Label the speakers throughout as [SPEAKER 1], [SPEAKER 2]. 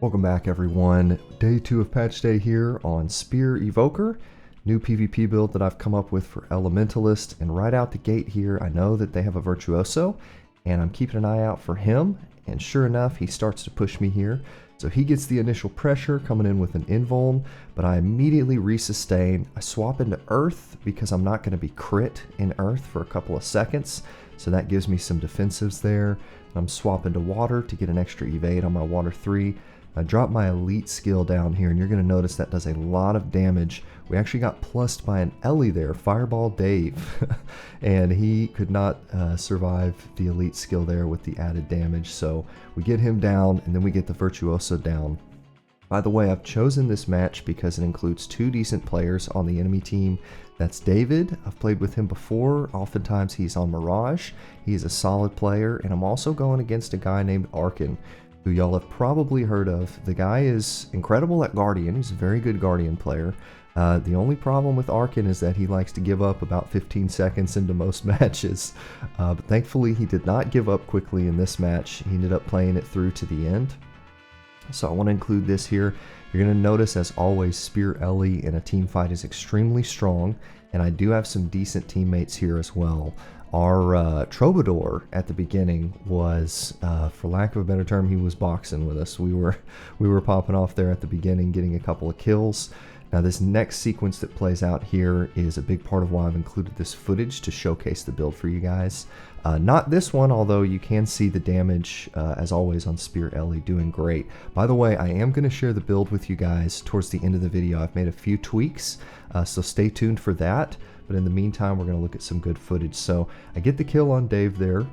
[SPEAKER 1] Welcome back everyone. Day 2 of patch day here on Spear Evoker. New PvP build that I've come up with for Elementalist, and right out the gate here I know that they have a Virtuoso and I'm keeping an eye out for him, and sure enough he starts to push me here. So he gets the initial pressure coming in with an invuln, but I immediately resustain. I swap into Earth because I'm not going to be crit in Earth for a couple of seconds, so that gives me some defensives there. I'm swapping to Water to get an extra evade on my Water 3. I dropped my elite skill down here, and you're going to notice that does a lot of damage. We actually got plussed by an Ellie there, Fireball Dave, and he could not survive the elite skill there with the added damage. So we get him down, and then we get the Virtuoso down. By the way, I've chosen this match because it includes two decent players on the enemy team. That's David. I've played with him before. Oftentimes he's on Mirage. He's a solid player, and I'm also going against a guy named Arkin, who y'all have probably heard of. The guy is incredible at Guardian. He's a very good Guardian player. The only problem with Arkin is that he likes to give up about 15 seconds into most matches. But thankfully he did not give up quickly in this match. He ended up playing it through to the end. So I want to include this here. You're going to notice, as always, Spear Ellie in a team fight is extremely strong, and I do have some decent teammates here as well. Our Troubadour at the beginning was, for lack of a better term, he was boxing with us. We were popping off there at the beginning, getting a couple of kills. Now this next sequence that plays out here is a big part of why I've included this footage to showcase the build for you guys. Not this one, although you can see the damage, as always, on Spear Ellie doing great. By the way, I am going to share the build with you guys towards the end of the video. I've made a few tweaks, so stay tuned for that. But in the meantime, we're going to look at some good footage. So I get the kill on Dave there,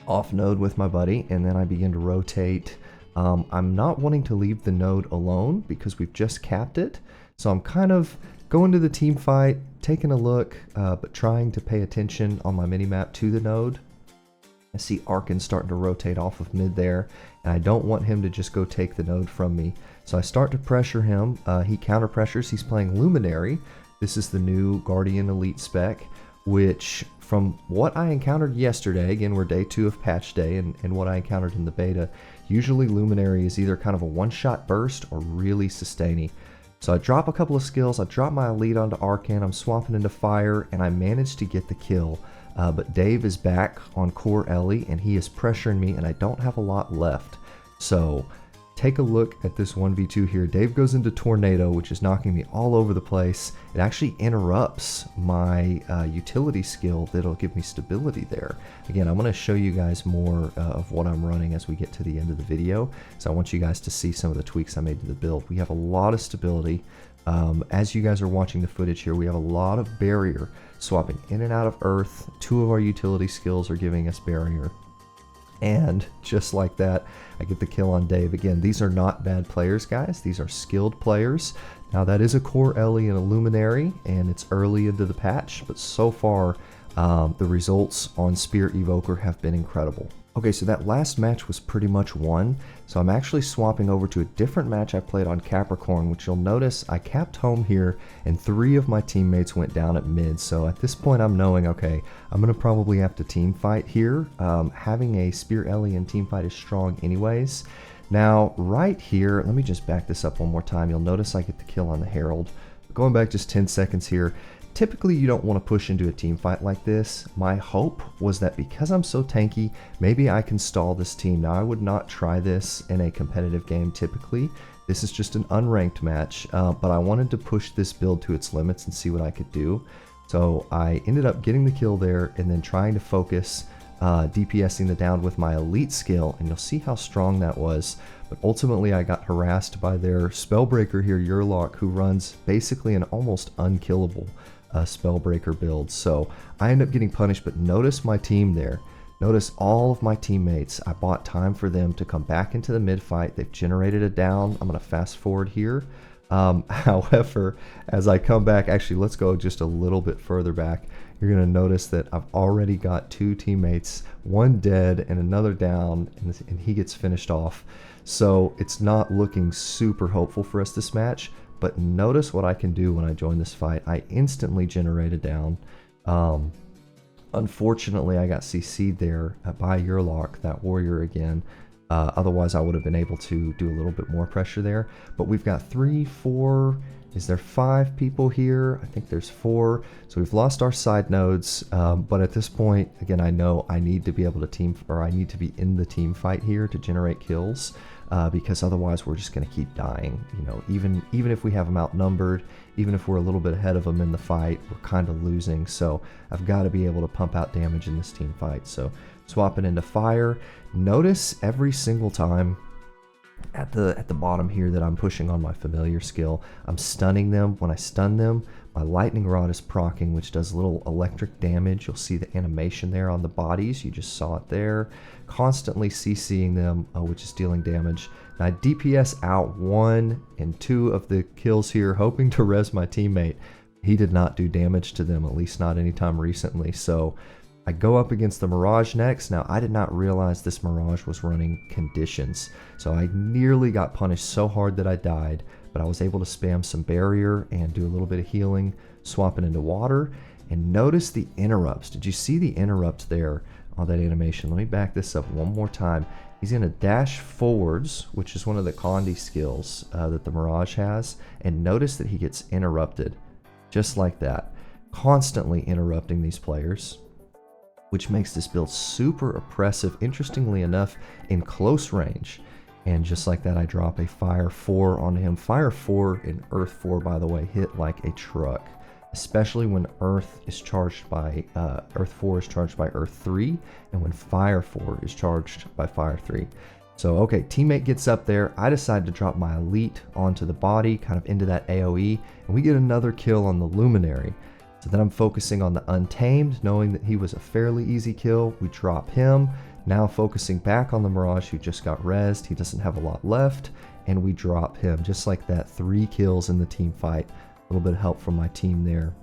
[SPEAKER 1] off node with my buddy, and then I begin to rotate. I'm not wanting to leave the node alone because we've just capped it. So I'm kind of going to the team fight, taking a look, but trying to pay attention on my minimap to the node. I see Arkin starting to rotate off of mid there, and I don't want him to just go take the node from me. So I start to pressure him. He counter pressures. He's playing Luminary. This is the new Guardian Elite Spec, which from what I encountered yesterday, again we're day 2 of patch day, and what I encountered in the beta, usually Luminary is either kind of a one-shot burst or really sustaining. So I drop a couple of skills, I drop my elite onto Arcan, I'm swapping into Fire, and I managed to get the kill. But Dave is back on core Ellie, and he is pressuring me, and I don't have a lot left. So take a look at this 1v2 here. Dave goes into Tornado, which is knocking me all over the place. It actually interrupts my utility skill that'll give me stability there. Again, I'm going to show you guys more of what I'm running as we get to the end of the video. So I want you guys to see some of the tweaks I made to the build. We have a lot of stability. As you guys are watching the footage here, we have a lot of barrier. Swapping in and out of Earth. 2 of our utility skills are giving us barrier. And just like that, I get the kill on Dave. Again, these are not bad players, guys. These are skilled players. Now that is a core Ellie and a Luminary, and it's early into the patch, but so far the results on Spear Evoker have been incredible. Okay, so that last match was pretty much won, so I'm actually swapping over to a different match I played on Capricorn, which you'll notice I capped home here, and 3 of my teammates went down at mid. So at this point I'm knowing, okay, I'm going to probably have to team fight here. Having a Spear Ellie in team fight is strong anyways. Now right here, let me just back this up one more time. You'll notice I get the kill on the Herald. Going back just 10 seconds here. Typically you don't want to push into a team fight like this. My hope was that because I'm so tanky, maybe I can stall this team. Now I would not try this in a competitive game typically. This is just an unranked match, but I wanted to push this build to its limits and see what I could do. So I ended up getting the kill there and then trying to focus DPSing the down with my elite skill, and you'll see how strong that was. But ultimately I got harassed by their Spellbreaker here, Yurlock, who runs basically an almost unkillable Spellbreaker build. So I end up getting punished, but notice my team there. Notice all of my teammates. I bought time for them to come back into the mid fight. They've generated a down. I'm going to fast forward here. However, as I come back, actually let's go just a little bit further back. You're going to notice that I've already got 2 teammates, one dead and another down, and he gets finished off. So it's not looking super hopeful for us this match. But notice what I can do when I join this fight. I instantly generate a down. Unfortunately, I got CC'd there by Yurlock, that warrior again. Otherwise, I would have been able to do a little bit more pressure there. But we've got 3, 4, is there 5 people here? I think there's 4. So we've lost our side nodes. But at this point, again, I know I need to be able to I need to be in the team fight here to generate kills. Because otherwise we're just going to keep dying. You know, even if we have them outnumbered, even if we're a little bit ahead of them in the fight, we're kind of losing. So I've got to be able to pump out damage in this team fight. So swapping into fire. Notice every single time at the bottom here that I'm pushing on my familiar skill, I'm stunning them. When I stun them, my lightning rod is proccing, which does a little electric damage. You'll see the animation there on the bodies. You just saw it there. Constantly CCing them, which is dealing damage. And I DPS out 1 and 2 of the kills here, hoping to res my teammate. He did not do damage to them, at least not anytime recently. So I go up against the Mirage next. Now, I did not realize this Mirage was running conditions. So I nearly got punished so hard that I died, but I was able to spam some barrier and do a little bit of healing, swapping into water. And notice the interrupts. Did you see the interrupt there on that animation? Let me back this up one more time. He's going to dash forwards, which is one of the Condi skills that the Mirage has. And notice that he gets interrupted, just like that. Constantly interrupting these players, which makes this build super oppressive, interestingly enough, in close range. And just like that, I drop a Fire 4 on him. Fire 4 and Earth 4, by the way, hit like a truck, especially when Earth is charged by, Earth 4 is charged by Earth 3, and when Fire 4 is charged by Fire 3. So, okay, teammate gets up there. I decide to drop my Elite onto the body, kind of into that AoE, and we get another kill on the Luminary. So then I'm focusing on the Untamed, knowing that he was a fairly easy kill. We drop him. Now focusing back on the Mirage, who just got rezzed. He doesn't have a lot left, and we drop him. Just like that, 3 kills in the team fight. A little bit of help from my team there.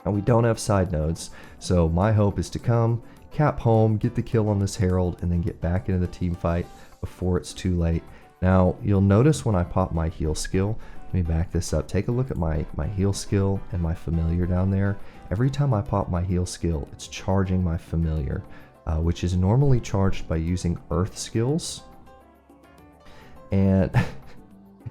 [SPEAKER 1] And we don't have side nodes, so my hope is to come, cap home, get the kill on this Herald, and then get back into the team fight before it's too late. Now, you'll notice when I pop my heal skill, let me back this up. Take a look at my heal skill and my familiar down there. Every time I pop my heal skill, it's charging my familiar, which is normally charged by using earth skills. And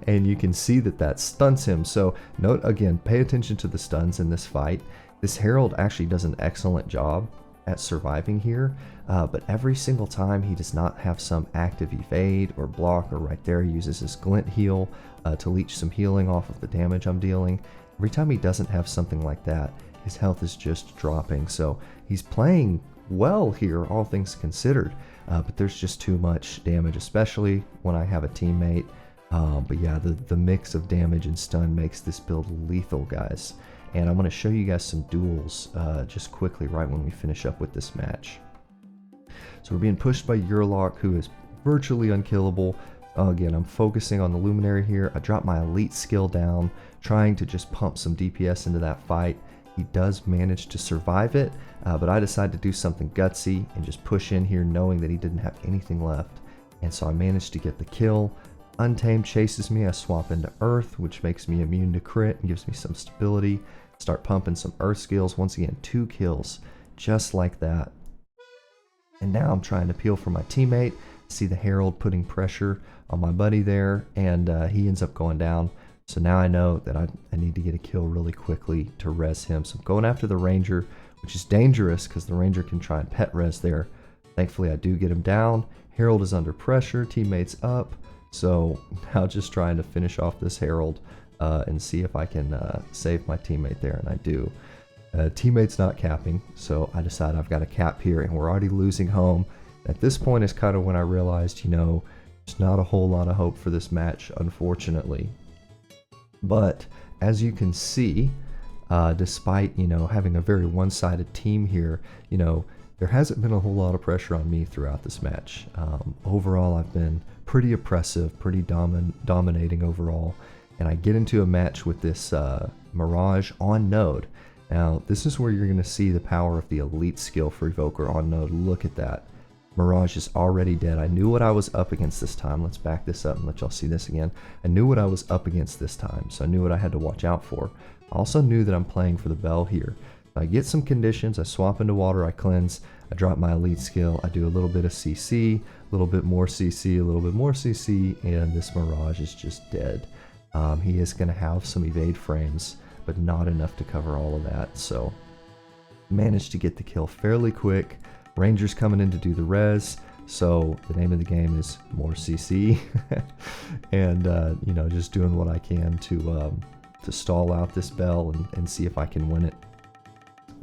[SPEAKER 1] and you can see that that stuns him. So note again, pay attention to the stuns in this fight. This Herald actually does an excellent job at surviving here, but every single time he does not have some active evade or block, or right there he uses his glint heal to leech some healing off of the damage I'm dealing. Every time he doesn't have something like that, his health is just dropping. So he's playing well here, all things considered, but there's just too much damage, especially when I have a teammate. But yeah, the mix of damage and stun makes this build lethal, guys. And I'm going to show you guys some duels just quickly right when we finish up with this match. So we're being pushed by Urlock, who is virtually unkillable. Again, I'm focusing on the Luminary here. I drop my Elite skill down, trying to just pump some DPS into that fight. He does manage to survive it, but I decide to do something gutsy and just push in here knowing that he didn't have anything left. And so I managed to get the kill. Untamed chases me. I swap into Earth, which makes me immune to crit and gives me some stability. Start pumping some Earth skills. Once again, 2 kills, just like that. And now I'm trying to peel for my teammate. See the Herald putting pressure on my buddy there, and he ends up going down. So now I know that I need to get a kill really quickly to res him. So I'm going after the Ranger, which is dangerous because the Ranger can try and pet res there. Thankfully, I do get him down. Herald is under pressure. Teammate's up. So now just trying to finish off this Herald and see if I can save my teammate there, and I do. Teammate's not capping, so I decide I've got to cap here, and we're already losing home. At this point is kind of when I realized, you know, there's not a whole lot of hope for this match, unfortunately. But as you can see, despite, you know, having a very one-sided team here, you know, there hasn't been a whole lot of pressure on me throughout this match. Overall, I've been pretty oppressive, pretty dominating overall. And I get into a match with this Mirage on node. Now, this is where you're going to see the power of the Elite skill for Evoker on node. Look at that. Mirage is already dead. I knew what I was up against this time. Let's back this up and let y'all see this again. I knew what I was up against this time, so I knew what I had to watch out for. I also knew that I'm playing for the Bell here. I get some conditions, I swap into water, I cleanse, I drop my elite skill, I do a little bit of CC, a little bit more CC, a little bit more CC, and this Mirage is just dead. He is going to have some evade frames, but not enough to cover all of that, so managed to get the kill fairly quick. Ranger's coming in to do the res, so the name of the game is more CC, and you know, just doing what I can to stall out this bell and see if I can win it.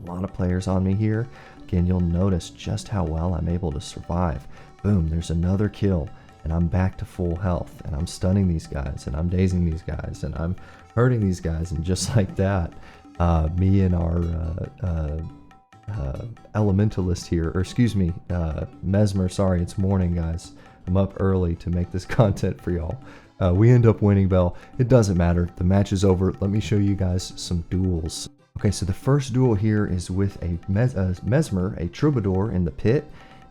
[SPEAKER 1] A lot of players on me here. Again, you'll notice just how well I'm able to survive. Boom, there's another kill, and I'm back to full health, and I'm stunning these guys, and I'm dazing these guys, and I'm hurting these guys, and just like that, me and our Elementalist here, or excuse me, Mesmer, sorry, it's morning, guys. I'm up early to make this content for y'all. We end up winning, Bell. It doesn't matter. The match is over. Let me show you guys some duels. Okay, so the first duel here is with a Mesmer, a Troubadour in the pit,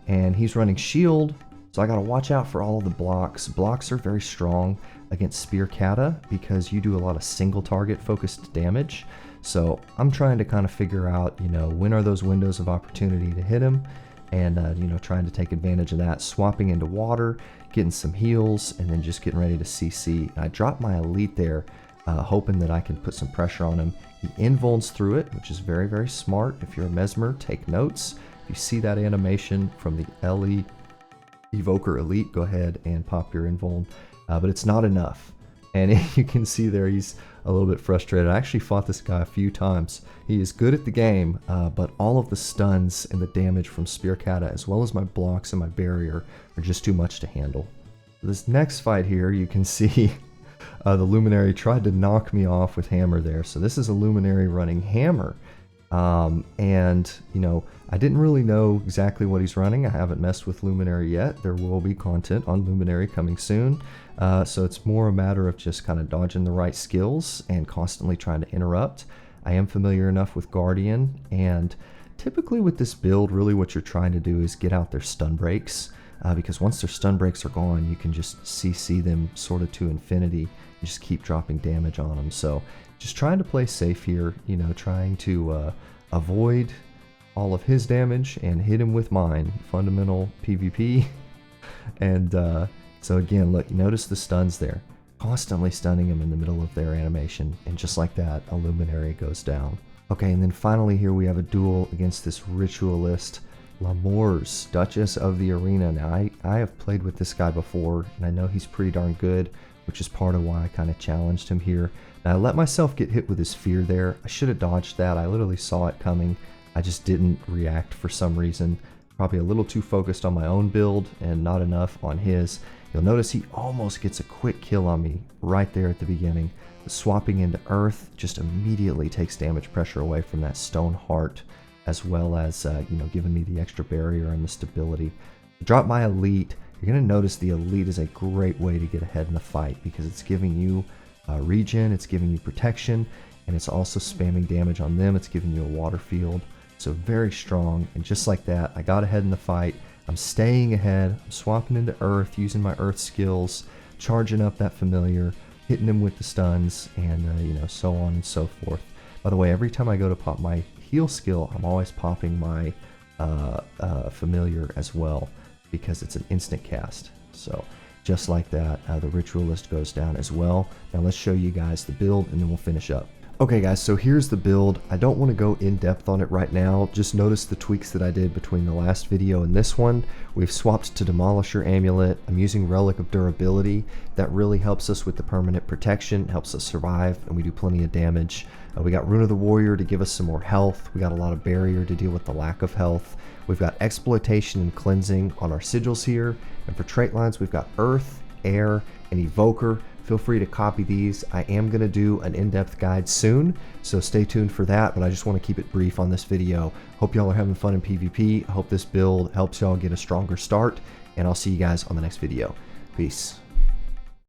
[SPEAKER 1] and he's running shield, so I gotta watch out for all of the blocks. Blocks are very strong against Spear Kata because you do a lot of single target focused damage. So I'm trying to kind of figure out, you know, when are those windows of opportunity to hit him, and you know, trying to take advantage of that, swapping into water, getting some heals, and then just getting ready to CC. And I dropped my elite there, hoping that I can put some pressure on him. He invulns through it, which is very, very smart. If you're a Mesmer, take notes. If you see that animation from the Evoker Elite, go ahead and pop your invuln. But it's not enough. And you can see there he's a little bit frustrated. I actually fought this guy a few times. He is good at the game, but all of the stuns and the damage from Spear Kata, as well as my blocks and my barrier, are just too much to handle. This next fight here, you can see the Luminary tried to knock me off with Hammer there. So this is a Luminary running Hammer. And, you know, I didn't really know exactly what he's running. I haven't messed with Luminary yet. There will be content on Luminary coming soon. So it's more a matter of just kind of dodging the right skills and constantly trying to interrupt. I am familiar enough with Guardian, and typically with this build, really what you're trying to do is get out their stun breaks. Because once their stun breaks are gone, you can just CC them sort of to infinity and just keep dropping damage on them. So just trying to play safe here, you know, trying to avoid all of his damage and hit him with mine. Fundamental PvP. And so again, look, notice the stuns there. Constantly stunning him in the middle of their animation. And just like that, a Luminary goes down. Okay, and then finally here we have a duel against this Ritualist, Lamours, Duchess of the Arena. Now, I have played with this guy before, and I know he's pretty darn good, which is part of why I kind of challenged him here. Now, I let myself get hit with his fear there. I should have dodged that. I literally saw it coming. I just didn't react for some reason. Probably a little too focused on my own build and not enough on his. You'll notice he almost gets a quick kill on me right there at the beginning. The swapping into Earth just immediately takes damage pressure away from that Stone Heart, as well as, you know, giving me the extra barrier and the stability. Drop my elite. You're going to notice the elite is a great way to get ahead in the fight because it's giving you regen, it's giving you protection, and it's also spamming damage on them. It's giving you a water field. So very strong, and just like that, I got ahead in the fight. I'm staying ahead. I'm swapping into Earth, using my Earth skills, charging up that familiar, hitting him with the stuns, and you know, so on and so forth. By the way, every time I go to pop my heal skill, I'm always popping my familiar as well because it's an instant cast. So just like that, the Ritualist goes down as well. Now let's show you guys the build and then we'll finish up. Okay guys, so here's the build. I don't want to go in depth on it right now. Just notice the tweaks that I did between the last video and this one. We've swapped to Demolisher Amulet. I'm using Relic of Durability. That really helps us with the permanent protection, helps us survive, and we do plenty of damage. We got Rune of the Warrior to give us some more health. We got a lot of Barrier to deal with the lack of health. We've got Exploitation and Cleansing on our sigils here. And for trait lines, we've got Earth, Air, and Evoker. Feel free to copy these. I am going to do an in-depth guide soon, so stay tuned for that, but I just want to keep it brief on this video. Hope y'all are having fun in PvP. I hope this build helps y'all get a stronger start, and I'll see you guys on the next video. Peace.